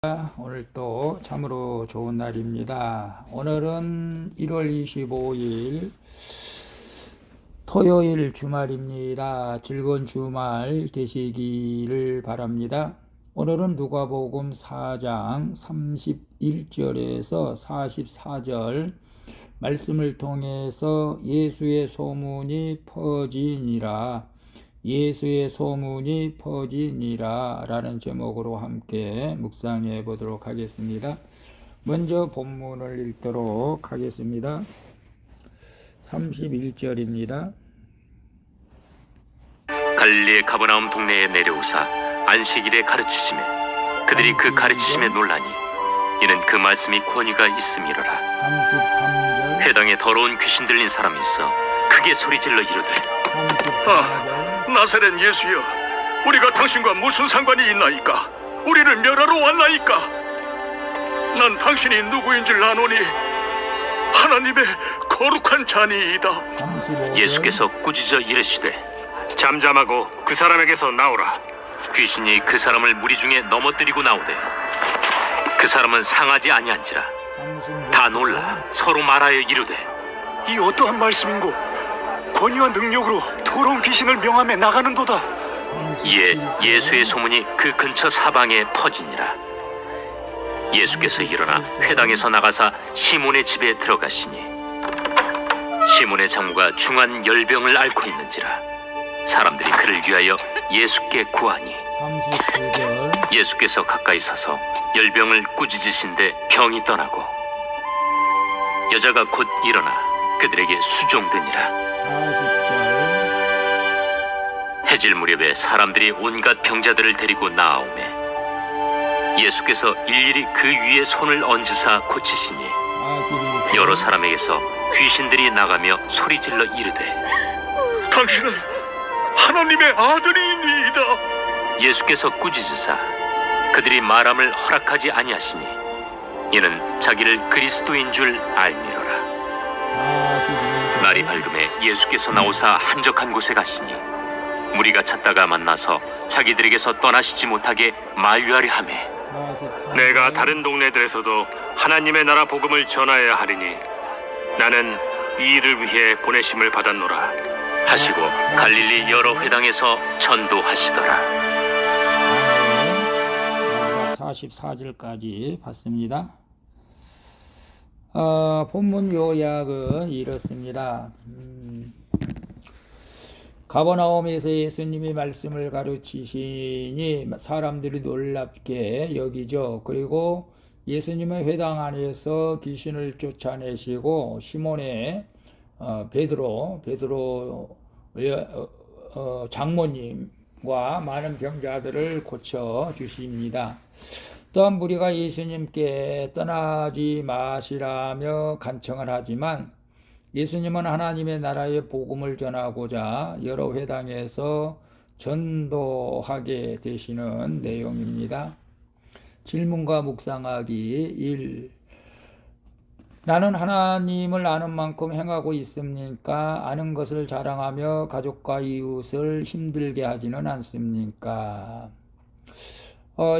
오늘 또 참으로 좋은 날입니다. 오늘은 1월 25일 토요일 주말입니다. 즐거운 주말 되시기를 바랍니다. 오늘은 누가복음 4장 31절에서 44절 말씀을 통해서 예수의 소문이 퍼지니라 라는 제목으로 함께 묵상해 보도록 하겠습니다. 먼저 본문을 읽도록 하겠습니다. 31절입니다. 갈릴리의 가버나움 동네에 내려오사 안식일에 가르치시매 그들이 그 가르치심에 놀라니 이는 그 말씀이 권위가 있음이로라. 33절 회당에 더러운 귀신 들린 사람이 있어 크게 소리질러 이르되 나사렛 예수여, 우리가 당신과 무슨 상관이 있나이까? 우리를 멸하러 왔나이까? 난 당신이 누구인 줄 아노니 하나님의 거룩한 자니이다. 35절 예수께서 꾸짖어 이르시되 잠잠하고 그 사람에게서 나오라. 귀신이 그 사람을 무리 중에 넘어뜨리고 나오되 그 사람은 상하지 아니한지라. 36절 다 놀라 서로 말하여 이르되 이 어떠한 말씀인고? 권위와 능력으로 더러운 귀신을 명함에 나가는도다. 이에 예수의 소문이 그 근처 사방에 퍼지니라. 예수께서 일어나 회당에서 나가사 시몬의 집에 들어가시니 시몬의 장모가 중한 열병을 앓고 있는지라. 사람들이 그를 위하여 예수께 구하니 39절 예수께서 가까이 서서 열병을 꾸짖으신데 병이 떠나고 여자가 곧 일어나 그들에게 수종드니라. 40절 해질 무렵에 사람들이 온갖 병자들을 데리고 나아오매 예수께서 일일이 그 위에 손을 얹으사 고치시니 41절 여러 사람에게서 귀신들이 나가며 소리질러 이르되 당신은 하나님의 아들이니이다. 예수께서 꾸짖으사 그들이 말함을 허락하지 아니하시니 이는 자기를 그리스도인 줄 알미로라. 42절 날이 밝음에 예수께서 나오사 한적한 곳에 가시니 무리가 찾다가 만나서 자기들에게서 떠나시지 못하게 만류하려 하매 44절 내가 다른 동네들에서도 하나님의 나라 복음을 전하여야 하리니 나는 이 일을 위해 보내심을 받았노라. 하시고 갈릴리 여러 회당에서 전도하시더라. 44절까지 봤습니다. 본문 요약은 이렇습니다. 가버나움에서 예수님이 말씀을 가르치시니 사람들이 놀랍게 여기죠. 그리고 예수님의 회당 안에서 귀신을 쫓아내시고 시몬의 베드로 장모님과 많은 병자들을 고쳐 주십니다. 또한 무리가 예수님께 떠나지 마시라며 간청을 하지만 예수님은 하나님의 나라의 복음을 전하고자 여러 회당에서 전도하게 되시는 내용입니다. 질문과 묵상하기 1. 나는 하나님을 아는 만큼 행하고 있습니까? 아는 것을 자랑하며 가족과 이웃을 힘들게 하지는 않습니까?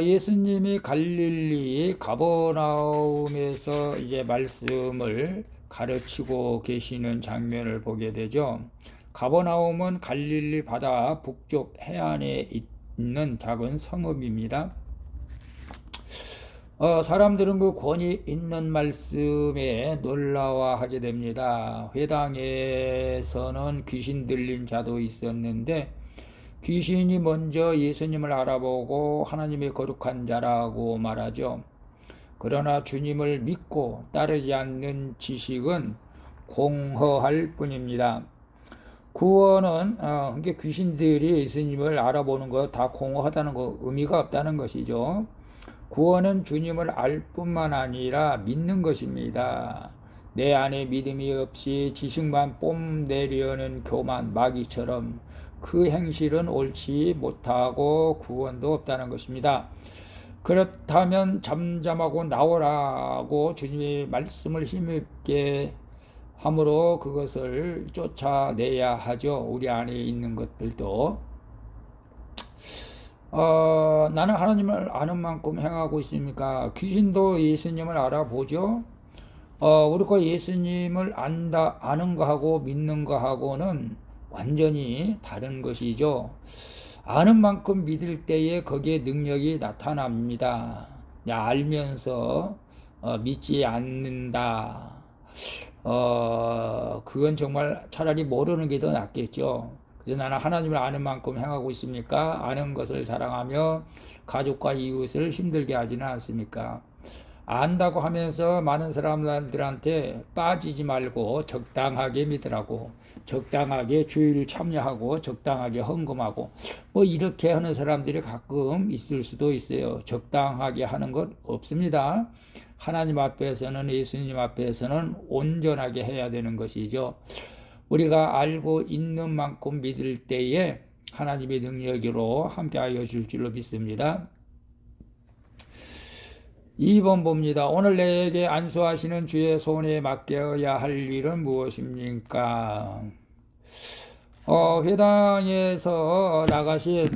예수님이 갈릴리 가버나움에서 이제 말씀을 가르치고 계시는 장면을 보게 되죠. 가버나움은 갈릴리 바다 북쪽 해안에 있는 작은 성읍입니다. 사람들은 그 권위 있는 말씀에 놀라워하게 됩니다. 회당에서는 귀신 들린 자도 있었는데 귀신이 먼저 예수님을 알아보고 하나님의 거룩한 자라고 말하죠. 그러나 주님을 믿고 따르지 않는 지식은 공허할 뿐입니다. 구원은 그러니까 귀신들이 예수님을 알아보는 것 다 공허하다는 거, 의미가 없다는 것이죠. 구원은 주님을 알 뿐만 아니라 믿는 것입니다. 내 안에 믿음이 없이 지식만 뽐내려는 교만, 마귀처럼 그 행실은 옳지 못하고 구원도 없다는 것입니다. 그렇다면 잠잠하고 나오라고 주님의 말씀을 힘있게 함으로 그것을 쫓아내야 하죠. 우리 안에 있는 것들도. 나는 하나님을 아는 만큼 행하고 있습니까? 귀신도 예수님을 알아보죠. 우리가 예수님을 아는 거하고 믿는 거하고는 완전히 다른 것이죠. 아는 만큼 믿을 때에 거기에 능력이 나타납니다. 알면서 믿지 않는다. 그건 정말 차라리 모르는 게 더 낫겠죠. 그래서 나는 하나님을 아는 만큼 행하고 있습니까? 아는 것을 자랑하며 가족과 이웃을 힘들게 하지는 않습니까? 안다고 하면서 많은 사람들한테 빠지지 말고 적당하게 믿으라고, 적당하게 주일 참여하고, 적당하게 헌금하고, 뭐 이렇게 하는 사람들이 가끔 있을 수도 있어요. 적당하게 하는 것 없습니다. 하나님 앞에서는, 예수님 앞에서는 온전하게 해야 되는 것이죠. 우리가 알고 있는 만큼 믿을 때에 하나님의 능력으로 함께하여 줄 줄로 믿습니다. 2번 봅니다. 오늘 내게 안수하시는 주의 손에 맡겨야 할 일은 무엇입니까? 회당에서 나가신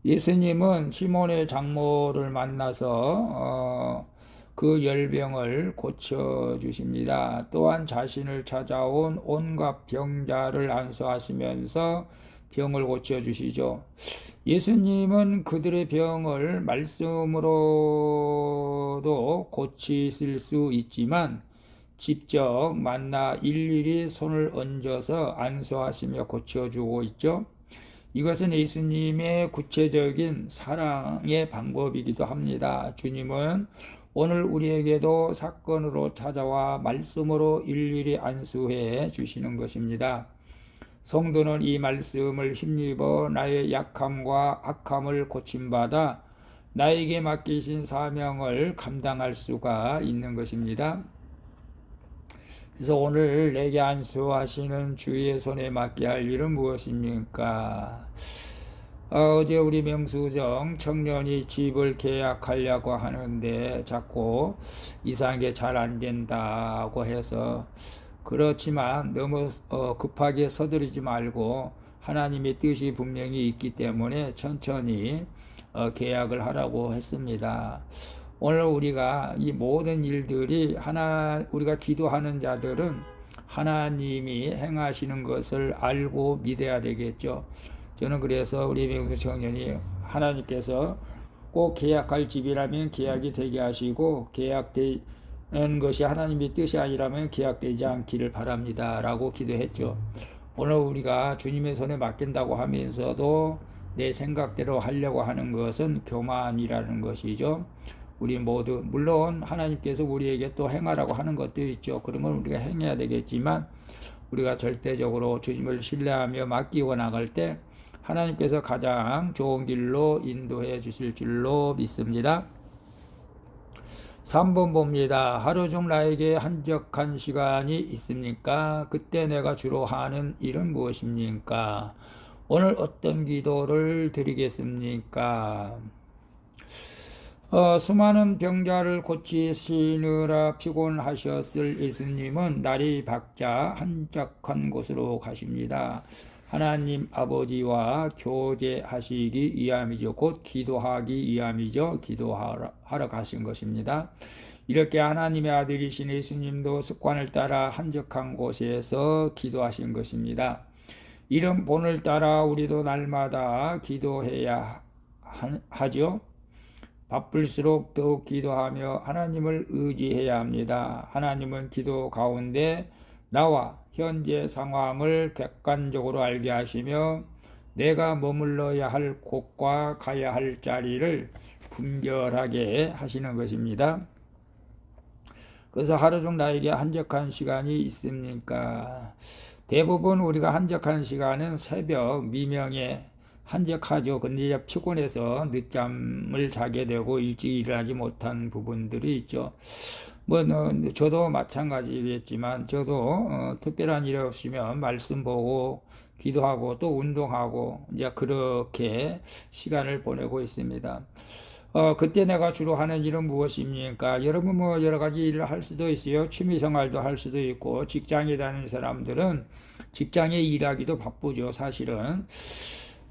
예수님은 시몬의 장모를 만나서 그 열병을 고쳐주십니다. 또한 자신을 찾아온 온갖 병자를 안수하시면서 병을 고쳐주시죠. 예수님은 그들의 병을 말씀으로도 고치실 수 있지만 직접 만나 일일이 손을 얹어서 안수하시며 고쳐주고 있죠. 이것은 예수님의 구체적인 사랑의 방법이기도 합니다. 주님은 오늘 우리에게도 사건으로 찾아와 말씀으로 일일이 안수해 주시는 것입니다. 성도는 이 말씀을 힘입어 나의 약함과 악함을 고침받아 나에게 맡기신 사명을 감당할 수가 있는 것입니다. 그래서 오늘 내게 안수하시는 주의 손에 맡게 할 일은 무엇입니까? 어제 우리 명수정 청년이 집을 계약하려고 하는데 자꾸 이상한 게 잘 안 된다고 해서, 그렇지만 너무 급하게 서두르지 말고 하나님의 뜻이 분명히 있기 때문에 천천히 계약을 하라고 했습니다. 오늘 우리가 이 모든 일들이 우리가 기도하는 자들은 하나님이 행하시는 것을 알고 믿어야 되겠죠. 저는 그래서 우리 명수 청년이 하나님께서 꼭 계약할 집이라면 계약이 되게 하시고, 계약되는 것이 하나님의 뜻이 아니라면 계약되지 않기를 바랍니다 라고 기도했죠. 오늘 우리가 주님의 손에 맡긴다고 하면서도 내 생각대로 하려고 하는 것은 교만이라는 것이죠. 우리 모두, 물론 하나님께서 우리에게 또 행하라고 하는 것도 있죠. 그러면 우리가 행해야 되겠지만, 우리가 절대적으로 주님을 신뢰하며 맡기고 나갈 때 하나님께서 가장 좋은 길로 인도해 주실 줄로 믿습니다. 3번 봅니다. 하루 중 나에게 한적한 시간이 있습니까? 그때 내가 주로 하는 일은 무엇입니까? 오늘 어떤 기도를 드리겠습니까? 수많은 병자를 고치시느라 피곤하셨을 예수님은 날이 밝자 한적한 곳으로 가십니다. 하나님 아버지와 교제하시기 위함이죠. 곧 기도하기 위함이죠. 기도하러 가신 것입니다. 이렇게 하나님의 아들이신 예수님도 습관을 따라 한적한 곳에서 기도하신 것입니다. 이런 본을 따라 우리도 날마다 기도해야 하죠. 바쁠수록 더욱 기도하며 하나님을 의지해야 합니다. 하나님은 기도 가운데 나와 현재 상황을 객관적으로 알게 하시며 내가 머물러야 할 곳과 가야 할 자리를 분별하게 하시는 것입니다. 그래서 하루 중 나에게 한적한 시간이 있습니까? 대부분 우리가 한적한 시간은 새벽 미명에 한적하죠. 근데 피곤해서 늦잠을 자게 되고 일찍 일어나지 못한 부분들이 있죠. 저도 마찬가지겠지만, 저도 특별한 일 없으면 말씀 보고 기도하고 또 운동하고 이제 그렇게 시간을 보내고 있습니다. 그때 내가 주로 하는 일은 무엇입니까? 여러분 뭐 여러 가지 일을 할 수도 있어요. 취미 생활도 할 수도 있고, 직장에 다니는 사람들은 직장에 일하기도 바쁘죠, 사실은.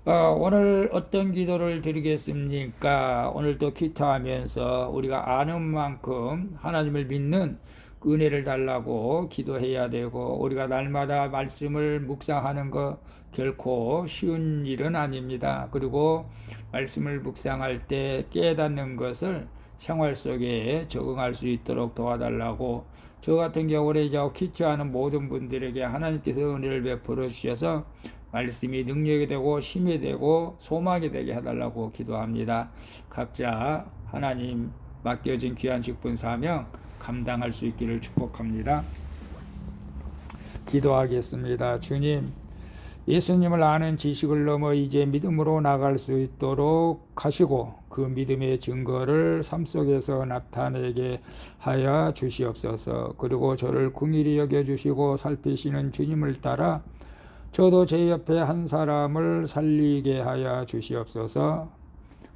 오늘 어떤 기도를 드리겠습니까? 오늘도 기도하면서 우리가 아는 만큼 하나님을 믿는 은혜를 달라고 기도해야 되고, 우리가 날마다 말씀을 묵상하는 것 결코 쉬운 일은 아닙니다. 그리고 말씀을 묵상할 때 깨닫는 것을 생활 속에 적응할 수 있도록 도와달라고, 저 같은 경우에 이제 기도하는 모든 분들에게 하나님께서 은혜를 베풀어 주셔서 말씀이 능력이 되고 힘이 되고 소망이 되게 해달라고 기도합니다. 각자 하나님 맡겨진 귀한 직분 사명 감당할 수 있기를 축복합니다. 기도하겠습니다. 주님, 예수님을 아는 지식을 넘어 이제 믿음으로 나갈 수 있도록 하시고, 그 믿음의 증거를 삶 속에서 나타내게 하여 주시옵소서. 그리고 저를 긍휼히 여겨주시고 살피시는 주님을 따라 저도 제 옆에 한 사람을 살리게 하여 주시옵소서.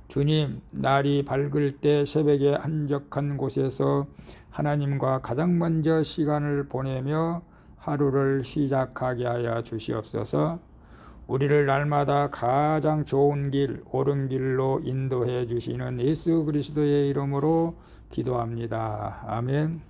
주님, 날이 밝을 때 새벽에 한적한 곳에서 하나님과 가장 먼저 시간을 보내며 하루를 시작하게 하여 주시옵소서. 우리를 날마다 가장 좋은 길, 옳은 길로 인도해 주시는 예수 그리스도의 이름으로 기도합니다. 아멘.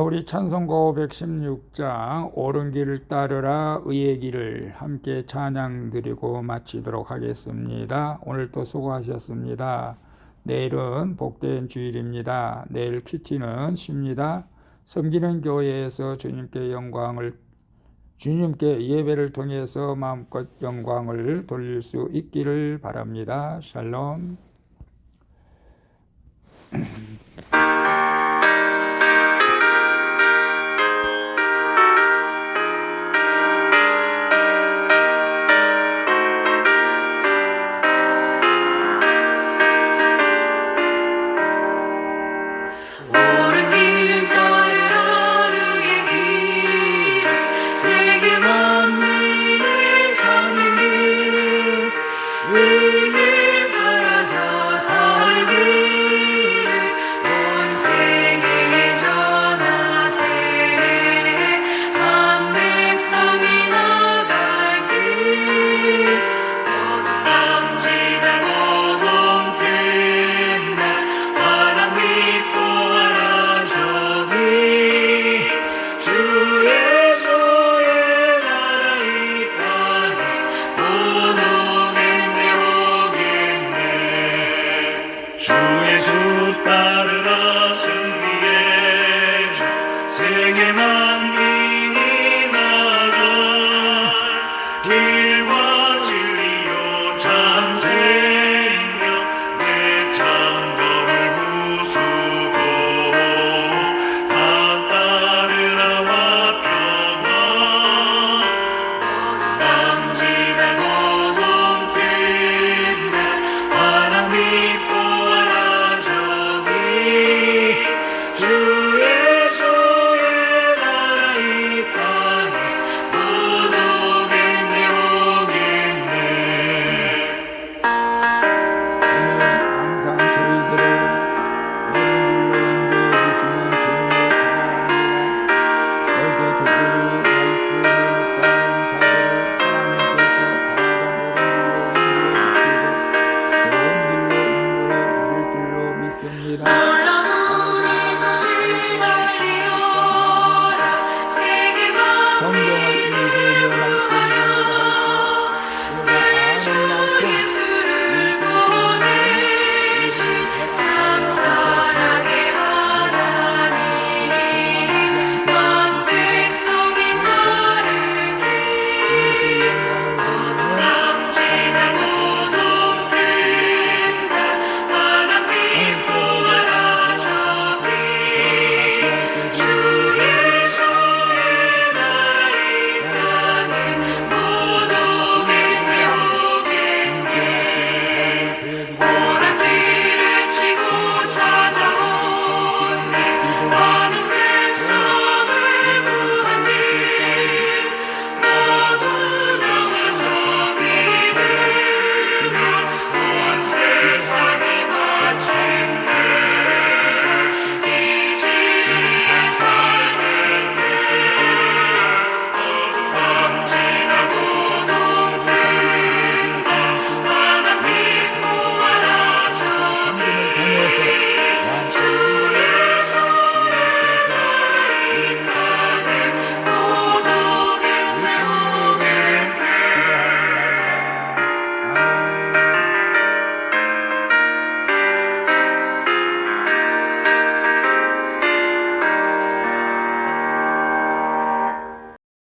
우리 찬송가 516장 옳은 길을 따르라 의의 길을 함께 찬양 드리고 마치도록 하겠습니다. 오늘도 수고하셨습니다. 내일은 복된 주일입니다. 내일 큐티는 쉽니다. 섬기는 교회에서 주님께 예배를 통해서 마음껏 영광을 돌릴 수 있기를 바랍니다. 샬롬.